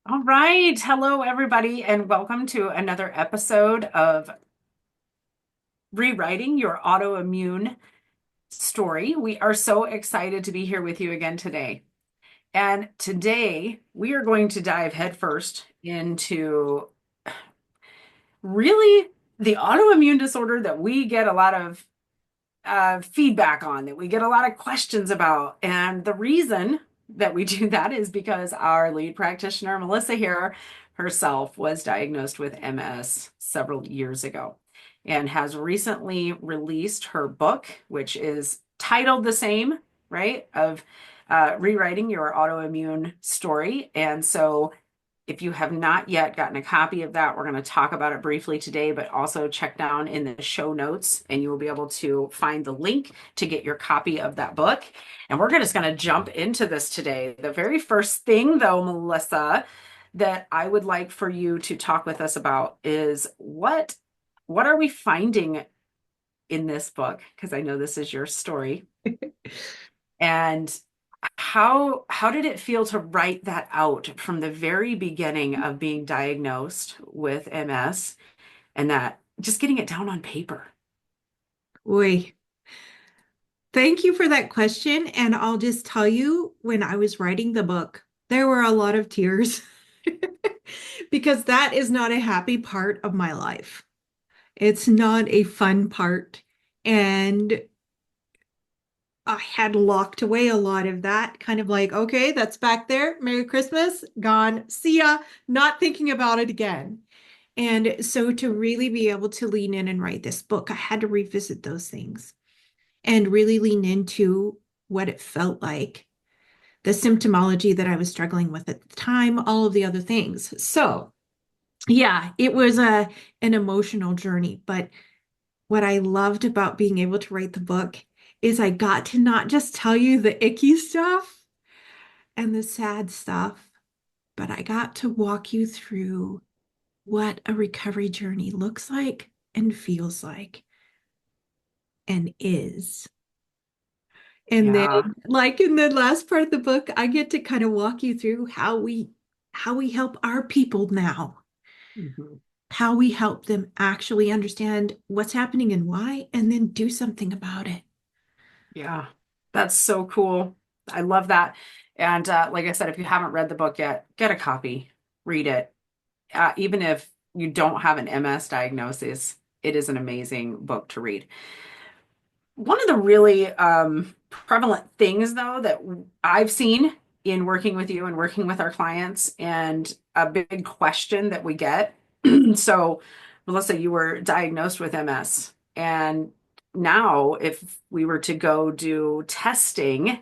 All right. Hello, everybody, and welcome to another episode of Rewriting Your Autoimmune Story. We are so excited to be here with you again today. And today we are going to dive headfirst into really the autoimmune disorder that we get a lot of feedback on, that we get a lot of questions about. And the reason that we do that is because our lead practitioner, Melissa here herself, was diagnosed with MS several years ago and has recently released her book, which is titled the same, right? Of Rewriting Your Autoimmune Story. And so if you have not yet gotten a copy of that, we're going to talk about it briefly today, but also check down in the show notes and you will be able to find the link to get your copy of that book. And we're just going to jump into this today. The very first thing, though, Melissa, that I would like for you to talk with us about is what are we finding in this book? Because I know this is your story. And how did it feel to write that out from the very beginning of being diagnosed with MS and that just getting it down on paper? Boy, thank you for that question. And I'll just tell you, when I was writing the book, there were a lot of tears because that is not a happy part of my life. It's not a fun part. And I had locked away a lot of that, kind of like, okay, that's back there. Merry Christmas, gone. See ya. Not thinking about it again. And so to really be able to lean in and write this book, I had to revisit those things and really lean into what it felt like, the symptomology that I was struggling with at the time, all of the other things. So, yeah, it was an emotional journey, but what I loved about being able to write the book is I got to not just tell you the icky stuff and the sad stuff, but I got to walk you through what a recovery journey looks like and feels like and is. And then, Yeah. like in the last part of the book, I get to kind of walk you through how we help our people now, Mhm. how we help them actually understand what's happening and why, and then do something about it. Yeah. That's so cool. I love that. And like I said, if you haven't read the book yet, get a copy, read it. Even if you don't have an MS diagnosis, it is an amazing book to read. One of the really prevalent things, though, that I've seen in working with you and working with our clients, and a big question that we get. So, Melissa, you were diagnosed with MS, and now if we were to go do testing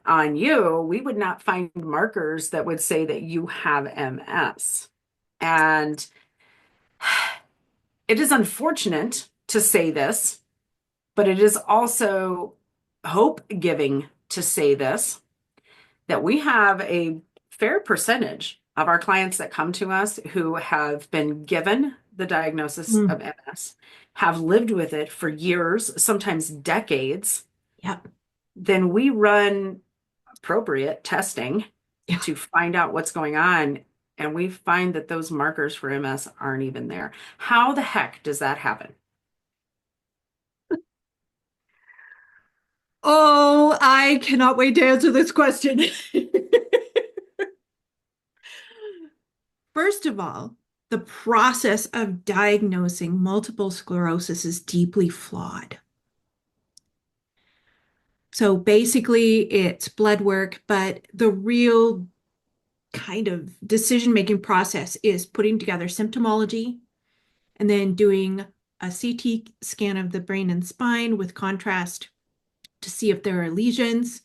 on you, we would not find markers that would say that you have MS. And it is unfortunate to say this, but it is also hope giving to say this that we have a fair percentage of our clients that come to us who have been given the diagnosis of Mm. MS, have lived with it for years, sometimes decades. Yep. Then we run appropriate testing Yeah. to find out what's going on. And we find that those markers for MS aren't even there. How the heck does that happen? Oh, I cannot wait to answer this question. First of all, the process of diagnosing multiple sclerosis is deeply flawed. So basically, it's blood work, but the real kind of decision-making process is putting together symptomology and then doing a CT scan of the brain and spine with contrast to see if there are lesions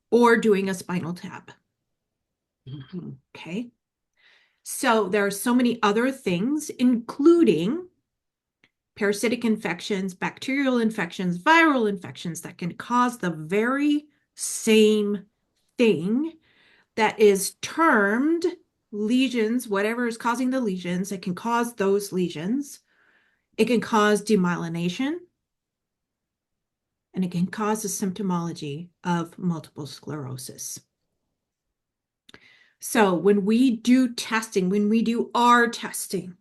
or doing a spinal tap. Mhm. Okay. So there are so many other things, including parasitic infections, bacterial infections, viral infections that can cause the very same thing that is termed lesions, whatever is causing the lesions, it can cause those lesions. It can cause demyelination, and it can cause the symptomology of multiple sclerosis. So when we do testing, when we do our testing,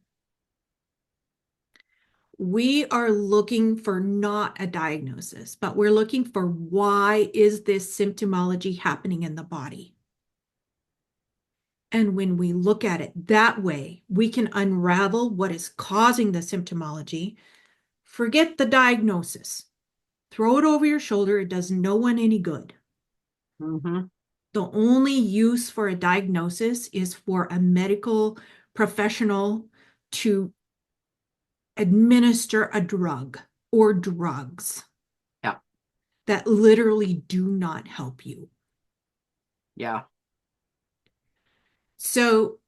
we are looking for not a diagnosis, but we're looking for why is this symptomology happening in the body? And when we look at it that way, we can unravel what is causing the symptomology. Forget the diagnosis. Throw it over your shoulder. It does no one any good. Mm-hmm. The only use for a diagnosis is for a medical professional to administer a drug or drugs Yeah. that literally do not help you. Yeah. So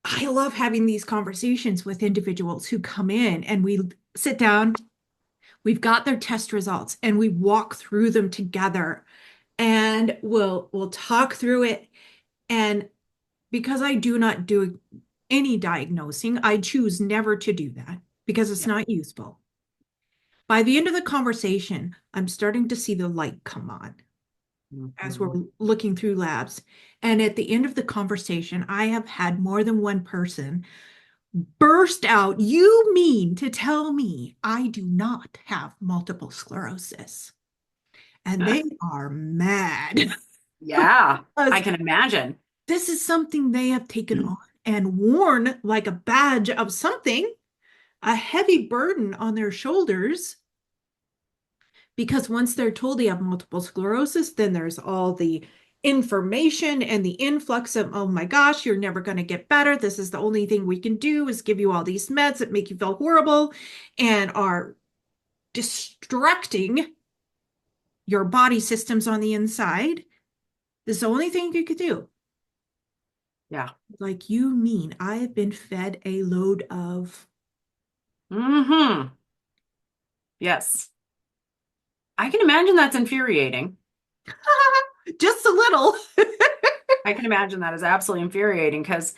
I love having these conversations with individuals who come in and we sit down, we've got their test results and we walk through them together and we'll talk through it. And because I do not do any diagnosing, I choose never to do that because it's Yeah. not useful. By the end of the conversation, I'm starting to see the light come on as we're Mm-hmm. looking through labs. And at the end of the conversation, I have had more than one person burst out, "You mean to tell me I do not have multiple sclerosis?" And they are mad. Yeah. I Because can imagine. this is something they have taken on and worn like a badge of something, a heavy burden on their shoulders. Because once they're told they have multiple sclerosis, then there's all the information and the influx of, oh my gosh, you're never going to get better. This is the only thing we can do is give you all these meds that make you feel horrible and are distracting your body systems on the inside. This is the only thing you could do. Yeah. Like, you mean I have been fed a load of Mm-hmm. Yes. I can imagine that's infuriating. just a little. I can imagine that is absolutely infuriating because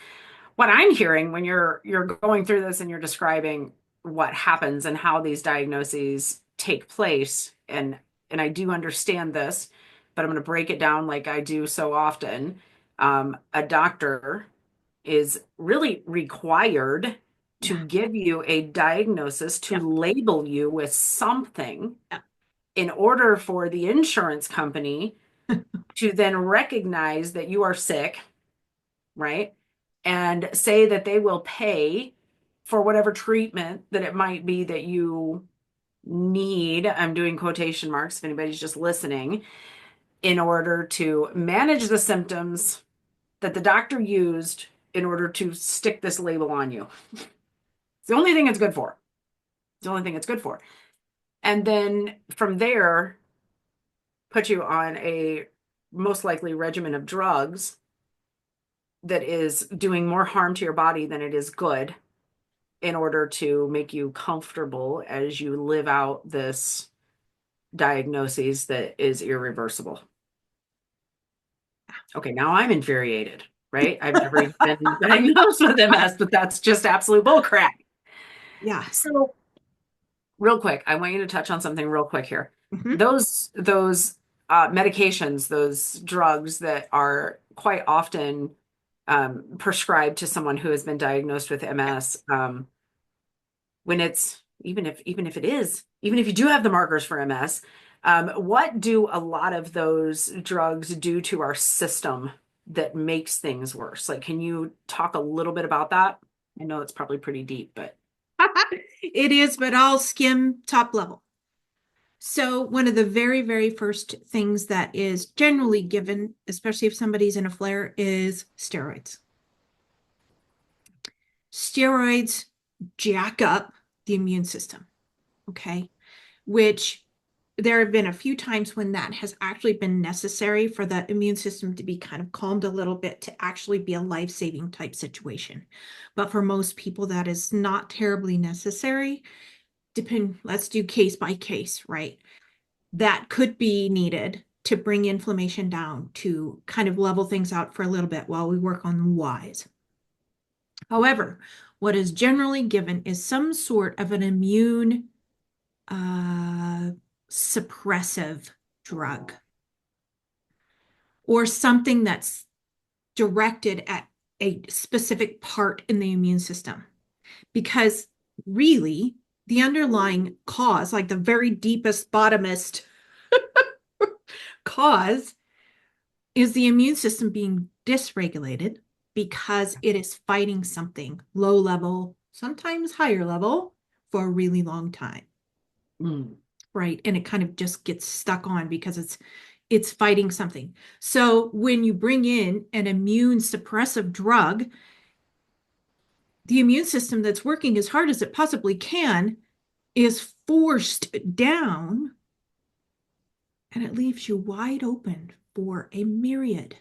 what I'm hearing when you're going through this and you're describing what happens and how these diagnoses take place, and I do understand this, but I'm going to break it down like I do so often. A doctor is really required to Yeah. give you a diagnosis, to Yeah. label you with something Yeah. in order for the insurance company to then recognize that you are sick, right? And say that they will pay for whatever treatment that it might be that you need. I'm doing quotation marks if anybody's just listening, in order to manage the symptoms that the doctor used in order to stick this label on you. It's the only thing it's good for. It's the only thing it's good for. And then from there, put you on a most likely regimen of drugs that is doing more harm to your body than it is good in order to make you comfortable as you live out this diagnosis that is irreversible. Okay, now I'm infuriated, right? I've never even been diagnosed with MS, but that's just absolute bullcrap. Yeah. So, real quick, I want you to touch on something real quick here. Mhm. Those medications, those drugs that are quite often prescribed to someone who has been diagnosed with Yeah. MS, when it's even if you do have the markers for MS, what do a lot of those drugs do to our system that makes things worse? Like, can you talk a little bit about that? I know it's probably pretty deep, but It is, but I'll skim top level. So, one of the very, very first things that is generally given, especially if somebody's in a flare, is steroids. Steroids jack up the immune system, okay? Which there have been a few times when that has actually been necessary for the immune system to be kind of calmed a little bit to actually be a life-saving type situation. But for most people, that is not terribly necessary. Let's do case by case, right? That could be needed to bring inflammation down to kind of level things out for a little bit while we work on the whys. However, what is generally given is some sort of an immune uh, suppressive drug or something that's directed at a specific part in the immune system. Because really, the underlying cause, like the very deepest, bottomest cause, is the immune system being dysregulated because it is fighting something low level, sometimes higher level, for a really long time. Mm. Right. And it kind of just gets stuck on because it's fighting something. So when you bring in an immune suppressive drug, the immune system that's working as hard as it possibly can is forced down, and it leaves you wide open for a myriad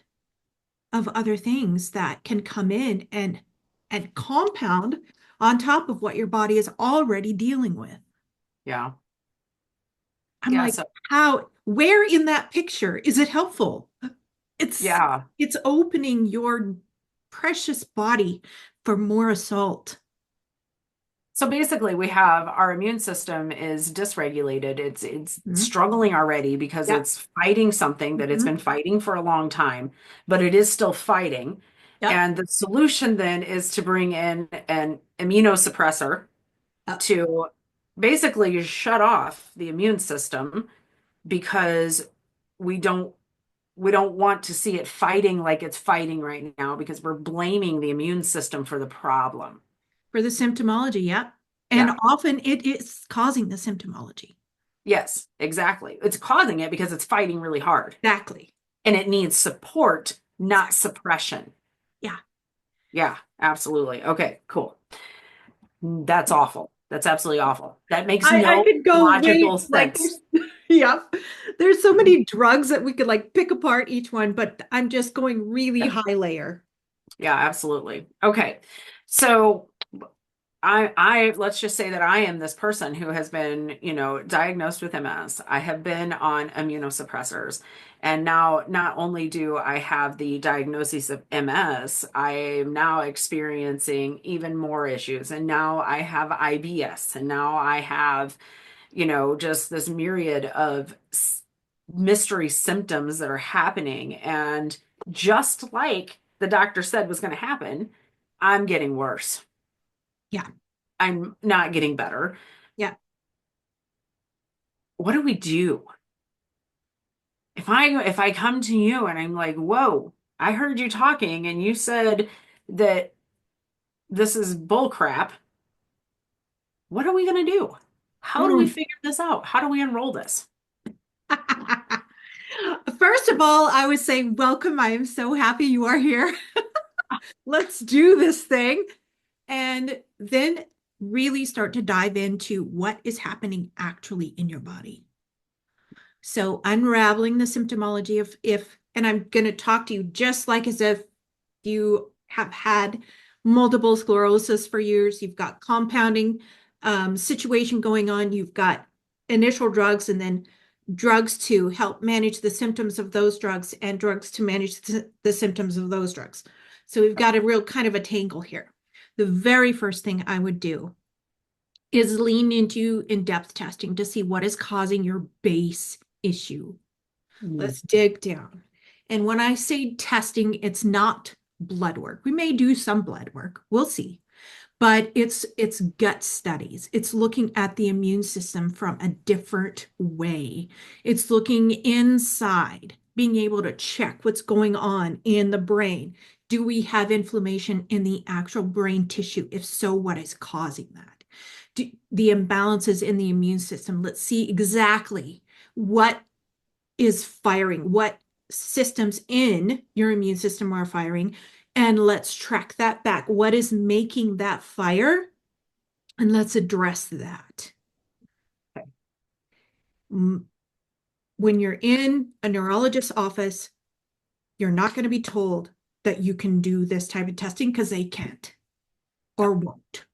of other things that can come in and compound on top of what your body is already dealing with. Yeah. I'm Yeah. like, So, where in that picture is it helpful? It's yeah. it's opening your precious body for more assault. So basically, we have our immune system is dysregulated. It's Mhm. struggling already because Yep. it's fighting something that it's Mhm. been fighting for a long time, but it is still fighting. Yep. And the solution then is to bring in an immunosuppressor Yep. to basically shut off the immune system because we don't we don't want to see it fighting like it's fighting right now because we're blaming the immune system for the problem. For the symptomology, yep. And Yeah. often it is causing the symptomology. Yes, exactly. It's causing it because it's fighting really hard Exactly. and it needs support, not Exactly. suppression. Yeah. Yeah, absolutely. Okay, cool. That's awful. That's absolutely awful. That makes I no could go logical way like sense. yeah. There's so many drugs that we could like pick apart each one, but I'm just going really Yeah, high layer. yeah, absolutely. Okay. So I let's just say that I am this person who has been, diagnosed with MS. I have been on immunosuppressors. And now not only do I have the diagnosis of MS, I am now experiencing even more issues. And now I have IBS. And now I have, just this myriad of mystery symptoms that are happening. And just like the doctor said was going to happen, I'm getting worse. Yeah. I'm not getting better. Yeah. What do we do? If I come to you and I'm like, "Whoa, I heard you talking and you said that this is bull crap." What are we going to do? How do we Mm. figure this out? How do we enroll this? First of all, I would say welcome. I am so happy you are here. Let's do this thing. And then really start to dive into what is happening actually in your body. So unraveling the symptomology of if, and I'm going to talk to you just like as if you have had multiple sclerosis for years, you've got compounding situation going on, you've got initial drugs and then drugs to help manage the symptoms of those drugs and drugs to manage the symptoms of those drugs. So we've got a real kind of a tangle here. The very first thing I would do is lean into in-depth testing to see what is causing your base issue. Mm. Let's dig down. And when I say testing, it's not blood work. We may do some blood work. We'll see. But it's gut studies. It's looking at the immune system from a different way. It's looking inside, being able to check what's going on in the brain. Do we have inflammation in the actual brain tissue? If so, what is causing that? The imbalances in the immune system. Let's see exactly what is firing, what systems in your immune system are firing, and let's track that back. What is making that fire? And let's address that. Okay. When you're in a neurologist's office, you're not going to be told that you can do this type of testing because they can't or won't.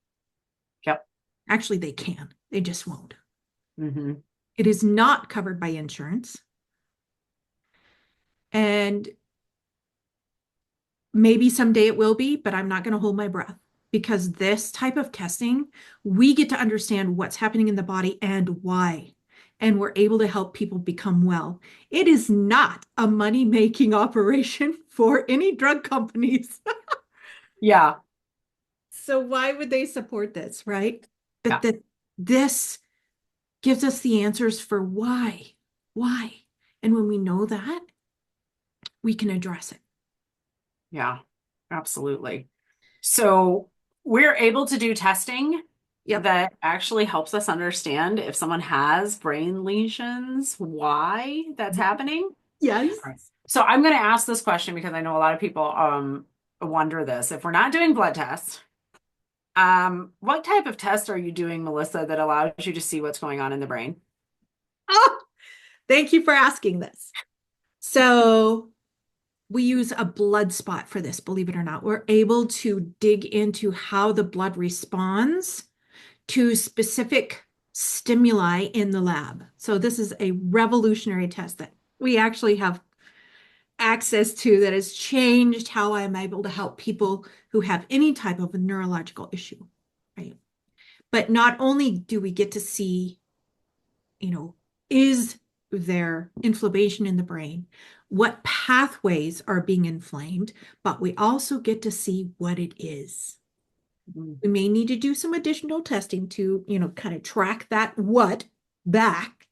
Yep. Actually, they can. They just won't. Hmm. It is not covered by insurance. And maybe someday it will be, but I'm not going to hold my breath because this type of testing, we get to understand what's happening in the body and why. and we're able to help people become well. It is not a money-making operation for any drug companies. Yeah. So why would they support this, right? But Yeah. this gives us the answers for why. Why? And when we know that, we can address it. Yeah. Absolutely. So we're able to do testing Yep. that actually helps us understand if someone has brain lesions, why that's happening. Yes. All right. So I'm going to ask this question because I know a lot of people wonder this. If we're not doing blood tests, what type of test are you doing, Melissa, that allows you to see what's going on in the brain? Oh, thank you for asking this. So we use a blood spot for this, believe it or not. We're able to dig into how the blood responds to specific stimuli in the lab. So this is a revolutionary test that we actually have access to that has changed how I'm able to help people who have any type of a neurological issue, right? But not only do we get to see, is there inflammation in the brain? What pathways are being inflamed? But we also get to see what it is. Mm. We may need to do some additional testing to, kind of track that what back,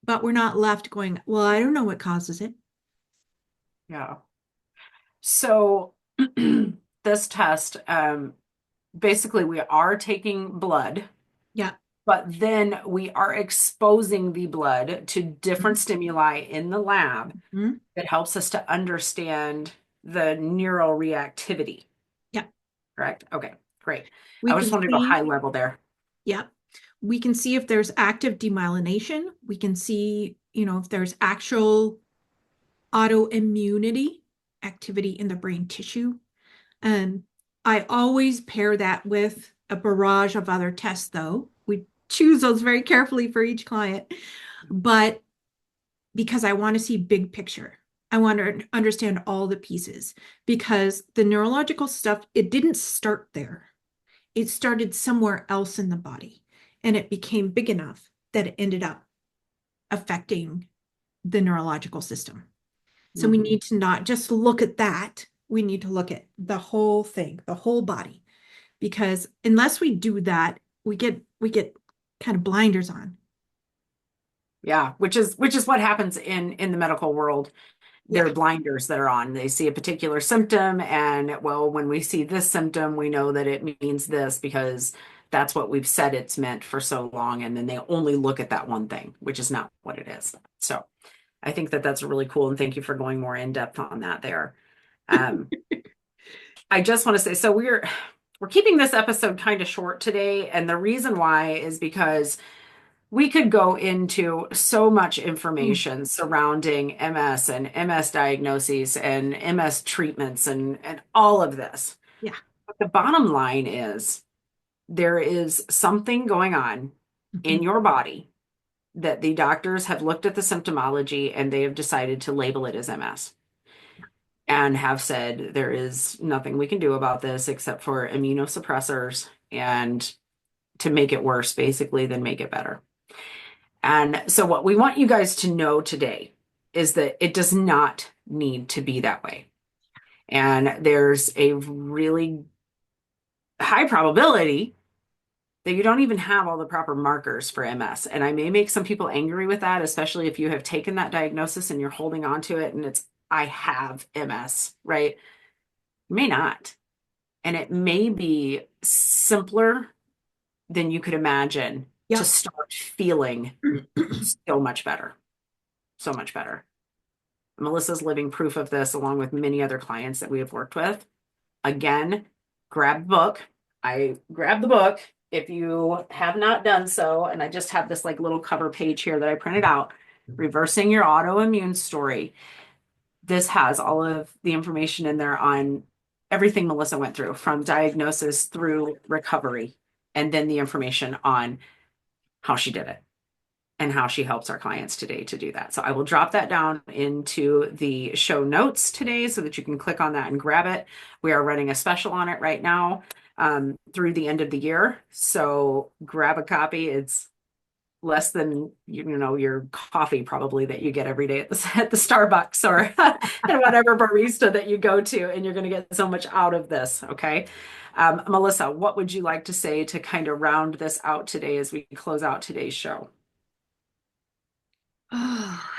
but we're not left going, well, I don't know what causes it. Yeah. So this test, basically we are taking blood, Yeah. but then we are exposing the blood to different stimuli in the lab Mhm. that helps us to understand the neural reactivity. Yeah. Correct? Okay, great. We I can just wanted to go see, high level there. yeah, we can see if there's active demyelination. We can see, if there's actual autoimmunity activity in the brain tissue. And I always pair that with a barrage of other tests, though. We choose those very carefully for each client, but because I want to see big picture. I want to understand all the pieces because the neurological stuff, it didn't start there. It started somewhere else in the body and it became big enough that it ended up affecting the neurological system. So we Mhm. need to not just look at that. We need to look at the whole thing, the whole body, because unless we do that, we get kind of blinders on. Yeah, which is what happens in the medical world. There Yeah. are blinders that are on. They see a particular symptom, and well, when we see this symptom, we know that it means this because that's what we've said it's meant for so long. And then they only look at that one thing, which is not what it is. So I think that that's really cool, and thank you for going more in depth on that there. Um, I just want to say, so we're keeping this episode kind of short today, and the reason why is because we could go into so much Mm. information surrounding MS and MS diagnoses and MS treatments and all of this. Yeah. But the bottom line is there is something going on in Mhm. your body that the doctors have looked at the symptomology and they have decided to label it as MS and have said there is nothing we can do about this except for immunosuppressors and to make it worse, basically, then make it better. And so, what we want you guys to know today is that it does not need to be that way. And there's a really high probability that you don't even have all the proper markers for MS. And I may make some people angry with that, especially if you have taken that diagnosis and you're holding on to it and it's, I have MS, right? You may not. And it may be simpler than you could imagine to Yep. start feeling so much better, so much better. Melissa's living proof of this, along with many other clients that we have worked with. Again, grab the book. I grabbed the book. If you have not done so, and I just have this like little cover page here that I printed out, Reversing Your Autoimmune Story. This has all of the information in there on everything Melissa went through from diagnosis through recovery, and then the information on how she did it and how she helps our clients today to do that. So I will drop that down into the show notes today so that you can click on that and grab it. We are running a special on it right now through the end of the year. So grab a copy. It's less than your coffee probably that you get every day at the Starbucks or and whatever barista that you go to, and you're going to get so much out of this. Okay. Melissa, what would you like to say to kind of round this out today as we close out today's show? Oh,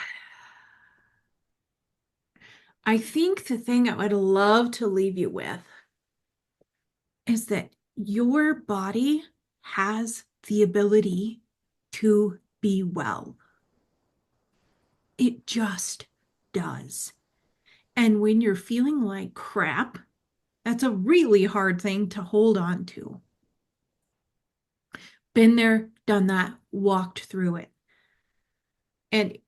I think the thing I would love to leave you with is that your body has the ability to be well. It just does. And when you're feeling like crap, that's a really hard thing to hold on to. Been there, done that, walked through it. And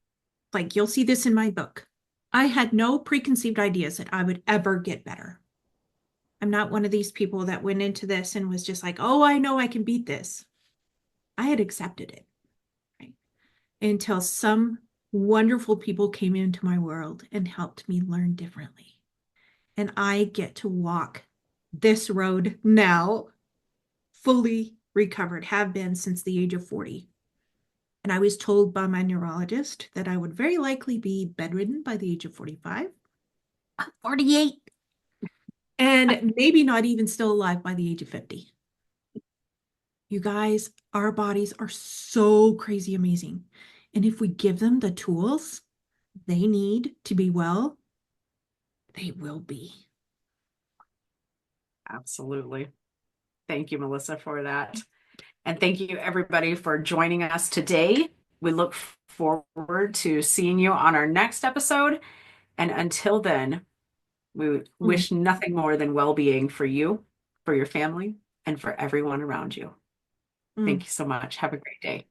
like you'll see this in my book, I had no preconceived ideas that I would ever get better. I'm not one of these people that went into this and was just like, oh, I know I can beat this. I had accepted it, right? Until some wonderful people came into my world and helped me learn differently. And I get to walk this road now, fully recovered, have been since the age of 40. And I was told by my neurologist that I would very likely be bedridden by the age of 45. I'm 48. And maybe not even still alive by the age of 50. You guys, our bodies are so crazy amazing. And if we give them the tools they need to be well, they will be. Absolutely. Thank you, Melissa, for that. And thank you, everybody, for joining us today. We look forward to seeing you on our next episode. And until then, we wish nothing more than well-being for you, for your family, and for everyone around you. Thank you so much. Have a great day.